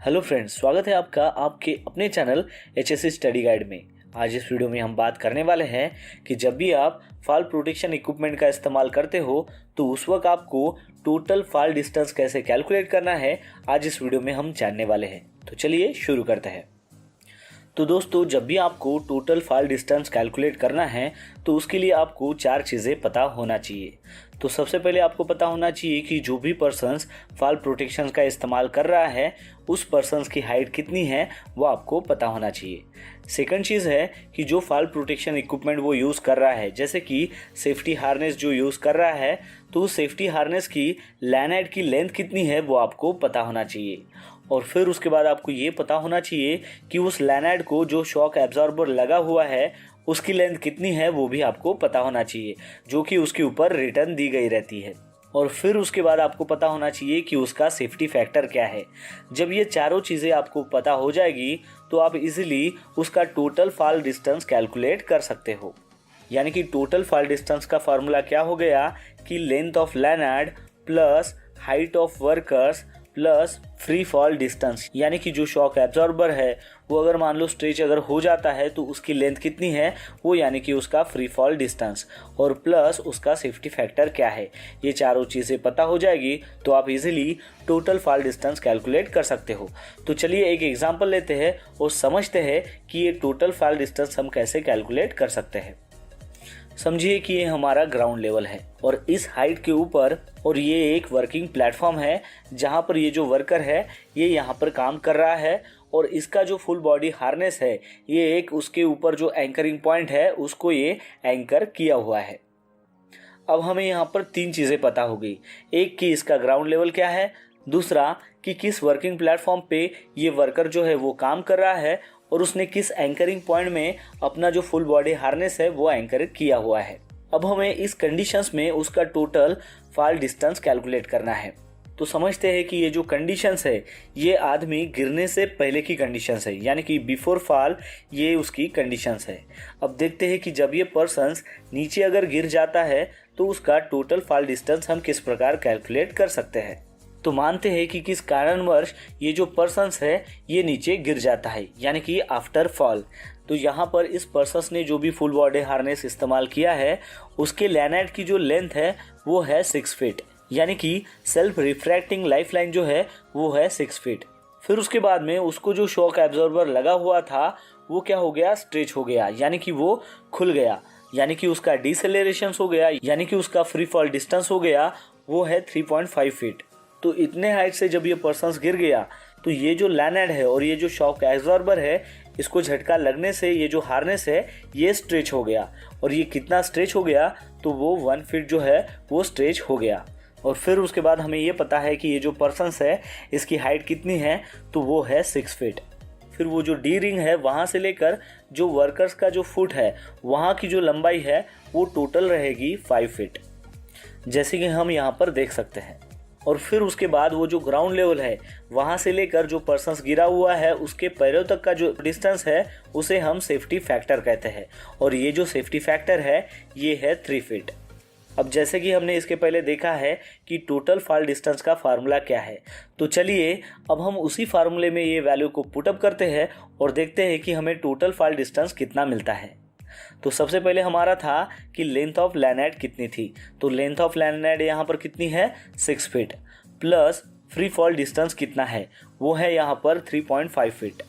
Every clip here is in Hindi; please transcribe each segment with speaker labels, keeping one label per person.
Speaker 1: हेलो फ्रेंड्स, स्वागत है आपका आपके अपने चैनल HSC स्टडी गाइड में। आज इस वीडियो में हम बात करने वाले हैं कि जब भी आप फॉल प्रोटेक्शन इक्विपमेंट का इस्तेमाल करते हो तो उस वक्त आपको टोटल फॉल डिस्टेंस कैसे कैलकुलेट करना है, आज इस वीडियो में हम जानने वाले हैं। तो चलिए शुरू करते हैं। तो दोस्तों, जब भी आपको टोटल फॉल डिस्टेंस कैलकुलेट करना है तो उसके लिए आपको 4 चीज़ें पता होना चाहिए। तो सबसे पहले आपको पता होना चाहिए कि जो भी पर्सन्स फॉल प्रोटेक्शन का इस्तेमाल कर रहा है उस पर्सन्स की हाइट कितनी है वो आपको पता होना चाहिए। सेकंड चीज़ है कि जो फॉल प्रोटेक्शन इक्विपमेंट वो यूज़ कर रहा है, जैसे कि सेफ्टी हार्नेस जो यूज़ कर रहा है, तो उस सेफ्टी हार्नेस की लैनाइड की लेंथ कितनी है वो आपको पता होना चाहिए। और फिर उसके बाद आपको ये पता होना चाहिए कि उस लैनाइड को जो शॉक एब्जॉर्बर लगा हुआ है उसकी लेंथ कितनी है वो भी आपको पता होना चाहिए, जो कि उसके ऊपर रिटर्न दी गई रहती है। और फिर उसके बाद आपको पता होना चाहिए कि उसका सेफ्टी फैक्टर क्या है। जब ये चारों चीज़ें आपको पता हो जाएगी तो आप इजीली उसका टोटल फॉल डिस्टेंस कैलकुलेट कर सकते हो। यानी कि टोटल फॉल डिस्टेंस का फार्मूला क्या हो गया कि length of lanyard plus height of workers plus free fall distance. यानी कि जो शॉक एब्जॉर्बर है वो अगर मान लो स्ट्रेच अगर हो जाता है तो उसकी लेंथ कितनी है वो, यानी कि उसका फ्री फॉल डिस्टेंस, और प्लस उसका सेफ्टी फैक्टर क्या है। ये चारों चीज़ें पता हो जाएगी तो आप easily total fall distance calculate कर सकते हो। तो चलिए एक एग्जांपल लेते हैं और समझते हैं कि ये टोटल फॉल डिस्टेंस हम कैसे कैलकुलेट कर सकते हैं। समझिए कि ये हमारा ग्राउंड लेवल है और इस हाइट के ऊपर, और ये एक वर्किंग प्लेटफॉर्म है जहाँ पर ये जो वर्कर है ये यहाँ पर काम कर रहा है, और इसका जो फुल बॉडी हार्नेस है ये एक उसके ऊपर जो एंकरिंग पॉइंट है उसको ये एंकर किया हुआ है। अब हमें यहाँ पर 3 चीज़ें पता हो गई। एक कि इसका ग्राउंड लेवल क्या है, दूसरा कि किस वर्किंग प्लेटफॉर्म पे ये वर्कर जो है वो काम कर रहा है, और उसने किस एंकरिंग पॉइंट में अपना जो फुल बॉडी हार्नेस है वो एंकर किया हुआ है। अब हमें इस कंडीशंस में उसका टोटल फॉल डिस्टेंस कैलकुलेट करना है। तो समझते हैं कि ये जो कंडीशंस है ये आदमी गिरने से पहले की कंडीशंस है, यानी कि बिफोर फॉल ये उसकी कंडीशंस है। अब देखते हैं कि जब ये पर्सन्स नीचे अगर गिर जाता है तो उसका टोटल फॉल डिस्टेंस हम किस प्रकार कैलकुलेट कर सकते हैं। तो मानते हैं कि किस कारणवश ये जो पर्सन्स है ये नीचे गिर जाता है, यानी कि आफ्टर फॉल। तो यहाँ पर इस पर्सन्स ने जो भी फुल बॉडी हार्नेस इस्तेमाल किया है उसके लैनाइड की जो लेंथ है वो है 6 फीट, यानी कि सेल्फ रिफ्रैक्टिंग लाइफ लाइन जो है वो है 6 फीट। फिर उसके बाद में उसको जो शॉक एब्जॉर्बर लगा हुआ था वो क्या हो गया, स्ट्रेच हो गया, यानी कि वो खुल गया, यानी कि उसका डिसेलेरेशन हो गया, यानी कि उसका फ्री फॉल डिस्टेंस हो गया वो है 3.5 फीट। तो इतने हाइट से जब ये पर्सन्स गिर गया तो ये जो लैनाइड है और ये जो शॉक एब्जॉर्बर है इसको झटका लगने से ये जो हार्नेस है ये स्ट्रेच हो गया, और ये कितना स्ट्रेच हो गया तो वो 1 फीट जो है वो स्ट्रेच हो गया। और फिर उसके बाद हमें ये पता है कि ये जो पर्सन्स है इसकी हाइट कितनी है तो वो है 6 फीट। फिर वो जो डी रिंग है वहाँ से लेकर जो वर्कर्स का जो फुट है वहाँ की जो लंबाई है वो टोटल रहेगी 5 फीट, जैसे कि हम यहाँ पर देख सकते हैं। और फिर उसके बाद वो जो ग्राउंड लेवल है वहाँ से लेकर जो पर्सन्स गिरा हुआ है उसके पैरों तक का जो डिस्टेंस है उसे हम सेफ्टी फैक्टर कहते हैं, और ये जो सेफ्टी फैक्टर है ये है 3 फीट। अब जैसे कि हमने इसके पहले देखा है कि टोटल फॉल डिस्टेंस का फार्मूला क्या है, तो चलिए अब हम उसी फार्मूले में ये वैल्यू को पुटअप करते हैं और देखते हैं कि हमें टोटल फॉल डिस्टेंस कितना मिलता है। तो सबसे पहले हमारा था कि लेंथ ऑफ लैनाइड कितनी थी, तो लेंथ ऑफ लैनाइड यहाँ पर कितनी है 6 feet, plus free fall distance कितना है वो है यहाँ पर 3.5 फीट,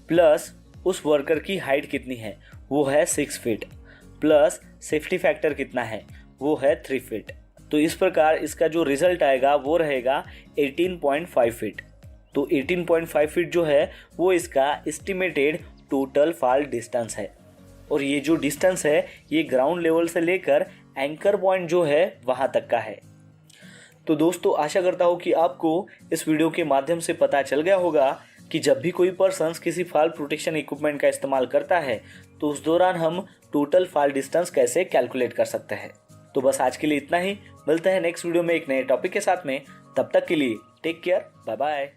Speaker 1: प्लस उस वर्कर की हाइट कितनी है वो है 6 फीट, प्लस सेफ्टी फैक्टर कितना है वो है 3 फीट। तो इस प्रकार इसका जो रिजल्ट आएगा वो रहेगा 18.5 फीट। तो 18.5 फीट जो है वो इसका एस्टिमेटेड टोटल फॉल डिस्टेंस है, और ये जो डिस्टेंस है ये ग्राउंड लेवल से लेकर एंकर पॉइंट जो है वहाँ तक का है। तो दोस्तों, आशा करता हूँ कि आपको इस वीडियो के माध्यम से पता चल गया होगा कि जब भी कोई पर्सन किसी फॉल प्रोटेक्शन इक्विपमेंट का इस्तेमाल करता है तो उस दौरान हम टोटल फॉल डिस्टेंस कैसे कैलकुलेट कर सकते हैं। तो बस आज के लिए इतना ही, मिलते हैं नेक्स्ट वीडियो में एक नए टॉपिक के साथ में। तब तक के लिए टेक केयर, बाय बाय।